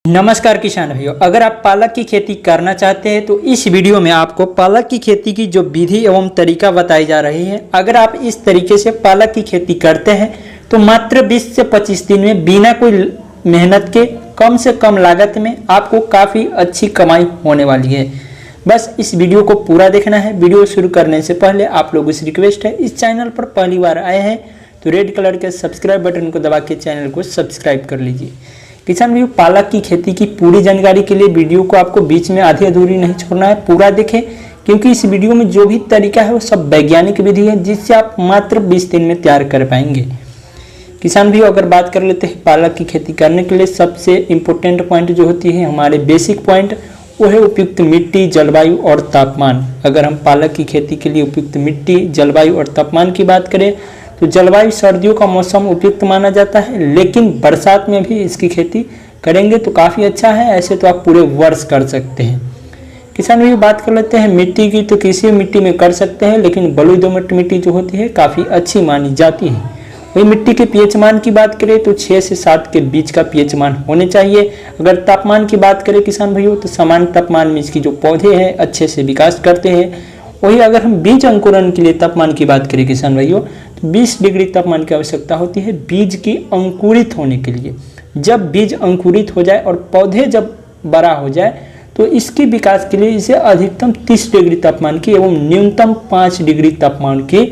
नमस्कार किसान भाइयों, अगर आप पालक की खेती करना चाहते हैं तो इस वीडियो में आपको पालक की खेती की जो विधि एवं तरीका बताई जा रही है। अगर आप इस तरीके से पालक की खेती करते हैं तो मात्र 20 से 25 दिन में बिना कोई मेहनत के कम से कम लागत में आपको काफ़ी अच्छी कमाई होने वाली है। बस इस वीडियो को पूरा देखना है। वीडियो शुरू करने से पहले आप लोगों से रिक्वेस्ट है, इस चैनल पर पहली बार आए हैं तो रेड कलर के सब्सक्राइब बटन को दबा के चैनल को सब्सक्राइब कर लीजिए। किसान भाइयों, पालक की खेती की पूरी जानकारी के लिए वीडियो को आपको बीच में आधी अधूरी नहीं छोड़ना है, पूरा देखें, क्योंकि इस वीडियो में जो भी तरीका है वो सब वैज्ञानिक विधि है जिससे आप मात्र 20 दिन में तैयार कर पाएंगे। किसान भाइयों, अगर बात कर लेते हैं पालक की खेती करने के लिए सबसे इम्पोर्टेंट पॉइंट जो होती है हमारे बेसिक पॉइंट, वो है उपयुक्त मिट्टी, जलवायु और तापमान। अगर हम पालक की खेती के लिए उपयुक्त मिट्टी, जलवायु और तापमान की बात करें तो जलवायु सर्दियों का मौसम उपयुक्त माना जाता है, लेकिन बरसात में भी इसकी खेती करेंगे तो काफ़ी अच्छा है। ऐसे तो आप पूरे वर्ष कर सकते हैं। किसान भाई, बात कर लेते हैं मिट्टी की, तो किसी मिट्टी में कर सकते हैं, लेकिन बलुई दोमट मिट्टी जो होती है काफ़ी अच्छी मानी जाती है। वही मिट्टी के पीएच मान की बात करें तो 6 से 7 के बीच का पीएच मान होने चाहिए। अगर तापमान की बात करें किसान भाइयों तो सामान्य तापमान में इसकी जो पौधे हैं अच्छे से विकास करते हैं। वही अगर हम बीज अंकुरण के लिए तापमान की बात करें किसान भाइयों तो 20 डिग्री तापमान की आवश्यकता होती है बीज की अंकुरित होने के लिए। जब बीज अंकुरित हो जाए और पौधे जब बड़ा हो जाए तो इसके विकास के लिए इसे अधिकतम 30 डिग्री तापमान की एवं न्यूनतम 5 डिग्री तापमान की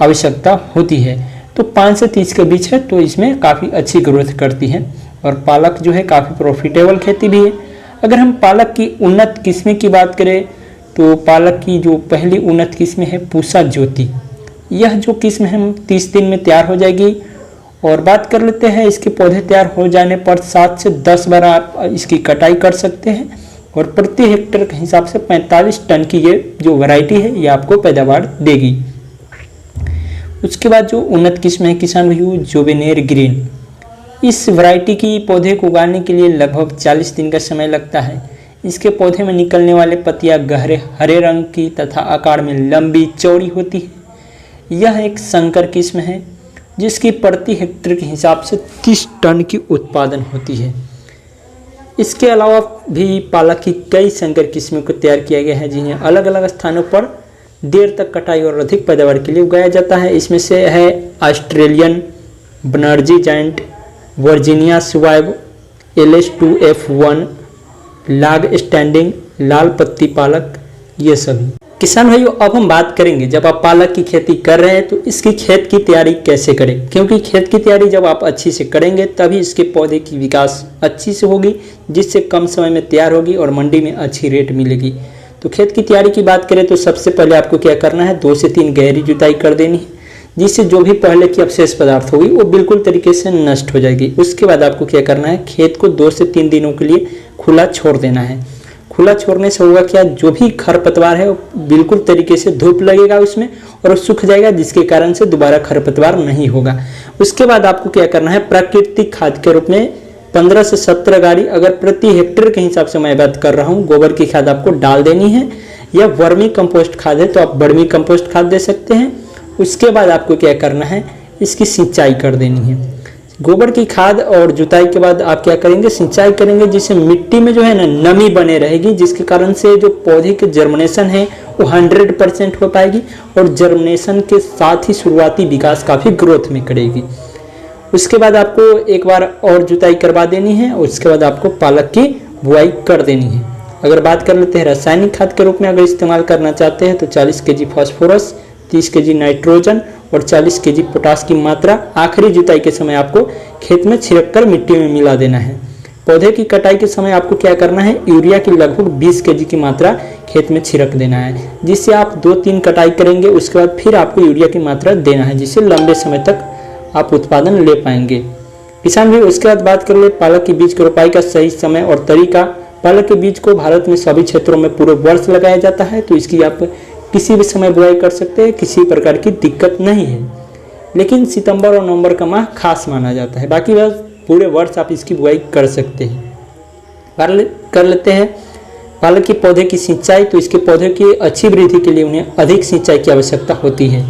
आवश्यकता होती है। तो 5 से 30 के बीच है तो इसमें काफ़ी अच्छी ग्रोथ करती है और पालक जो है काफ़ी प्रॉफिटेबल खेती भी है। अगर हम पालक की उन्नत किस्में की बात करें तो पालक की जो पहली उन्नत किस्म है पूसा ज्योति, यह जो किस्म है 30 दिन में तैयार हो जाएगी। और बात कर लेते हैं इसके पौधे तैयार हो जाने पर 7 से 10 बार आप इसकी कटाई कर सकते हैं और प्रति हेक्टेयर के हिसाब से 45 टन की ये जो वैरायटी है ये आपको पैदावार देगी। उसके बाद जो उन्नत किस्म है किसान भाइयों जोवेनेर ग्रीन, इस वैरायटी की पौधे को उगाने के लिए लगभग 40 दिन का समय लगता है। इसके पौधे में निकलने वाले पत्तियां गहरे हरे रंग की तथा आकार में लंबी चौड़ी होती है। यह एक संकर किस्म है जिसकी प्रति हेक्टेयर के हिसाब से 30 टन की उत्पादन होती है। इसके अलावा भी पालक की कई संकर किस्मों को तैयार किया गया है जिन्हें अलग अलग स्थानों पर देर तक कटाई और अधिक पैदावार के लिए उगाया जाता है। इसमें से है Australian Banerjee giant, Virginia savoy, LS2F1, long standing, लाल पत्ती पालक, ये सभी। किसान भाइयों, अब हम बात करेंगे जब आप पालक की खेती कर रहे हैं तो इसकी खेत की तैयारी कैसे करें, क्योंकि खेत की तैयारी जब आप अच्छी से करेंगे तभी इसके पौधे की विकास अच्छी से होगी जिससे कम समय में तैयार होगी और मंडी में अच्छी रेट मिलेगी। तो खेत की तैयारी की बात करें तो सबसे पहले आपको क्या करना है, 2 से 3 गहरी जुताई कर देनी है जिससे जो भी पहले की अवशेष पदार्थ होगी वो बिल्कुल तरीके से नष्ट हो जाएगी। उसके बाद आपको क्या करना है, खेत को 2 से 3 दिनों के लिए खुला छोड़ देना है। खुला छोड़ने से होगा क्या, जो भी खरपतवार है वो बिल्कुल तरीके से धूप लगेगा उसमें और वो सूख जाएगा जिसके कारण से दोबारा खरपतवार नहीं होगा। उसके बाद आपको क्या करना है, प्राकृतिक खाद के रूप में 15 से 17 गाड़ी, अगर प्रति हेक्टेयर के हिसाब से मैं बात कर रहा हूँ, गोबर की खाद आपको डाल देनी है। या वर्मी कंपोस्ट खाद है तो आप वर्मी कंपोस्ट खाद दे सकते हैं। उसके बाद आपको क्या करना है, इसकी सिंचाई कर देनी है। गोबर की खाद और जुताई के बाद आप क्या करेंगे, सिंचाई करेंगे जिससे मिट्टी में जो है ना नमी बने रहेगी, जिसके कारण से जो पौधे के जर्मिनेशन है वो 100% हो पाएगी और जर्मिनेशन के साथ ही शुरुआती विकास काफ़ी ग्रोथ में करेगी। उसके बाद आपको एक बार और जुताई करवा देनी है और उसके बाद आपको पालक की बुआई कर देनी है। अगर बात कर लेते हैं रासायनिक खाद के रूप में अगर इस्तेमाल करना चाहते हैं तो 40 kg फास्फोरस, 30 kg नाइट्रोजन और 40 kg पोटास की मात्रा आखिरी जुताई के समय आपको खेत में छिड़क कर मिट्टी में मिला देना है। पौधे की कटाई के समय आपको क्या करना है, यूरिया की लगभग 20 kg की मात्रा खेत में छिड़क देना है, जिससे आप 2-3 कटाई करेंगे। उसके बाद फिर आपको यूरिया की मात्रा देना है जिससे लंबे समय तक आप उत्पादन ले पाएंगे। किसान भी उसके बाद बात कर ले पालक की बीज की रोपाई का सही समय और तरीका। पालक के बीज को भारत में सभी क्षेत्रों में पूरे वर्ष लगाया जाता है तो इसकी आप किसी भी समय बुआई कर सकते हैं, किसी प्रकार की दिक्कत नहीं है। लेकिन सितंबर और नवंबर का माह खास माना जाता है, बाकी बस पूरे वर्ष आप इसकी बुआई कर सकते हैं। कर लेते हैं पालक के पौधे की सिंचाई। तो इसके पौधे की अच्छी वृद्धि के लिए उन्हें अधिक सिंचाई की आवश्यकता होती है,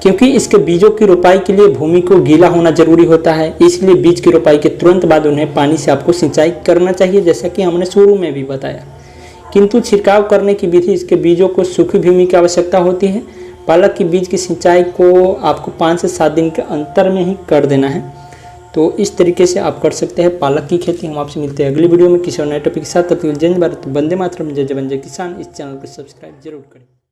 क्योंकि इसके बीजों की रोपाई के लिए भूमि को गीला होना जरूरी होता है, इसलिए बीज की रोपाई के तुरंत बाद उन्हें पानी से आपको सिंचाई करना चाहिए, जैसा कि हमने शुरू में भी बताया। किंतु छिड़काव करने की विधि, इसके बीजों को सूखी भूमि की आवश्यकता होती है। पालक के बीज की सिंचाई को आपको 5 से 7 दिन के अंतर में ही कर देना है। तो इस तरीके से आप कर सकते हैं पालक की खेती। हम आपसे मिलते हैं अगली वीडियो में किसी और नए टॉपिक के साथ। तब तक जय भारत, वंदे मातरम, जय जय किसान। इस चैनल को सब्सक्राइब जरूर करें।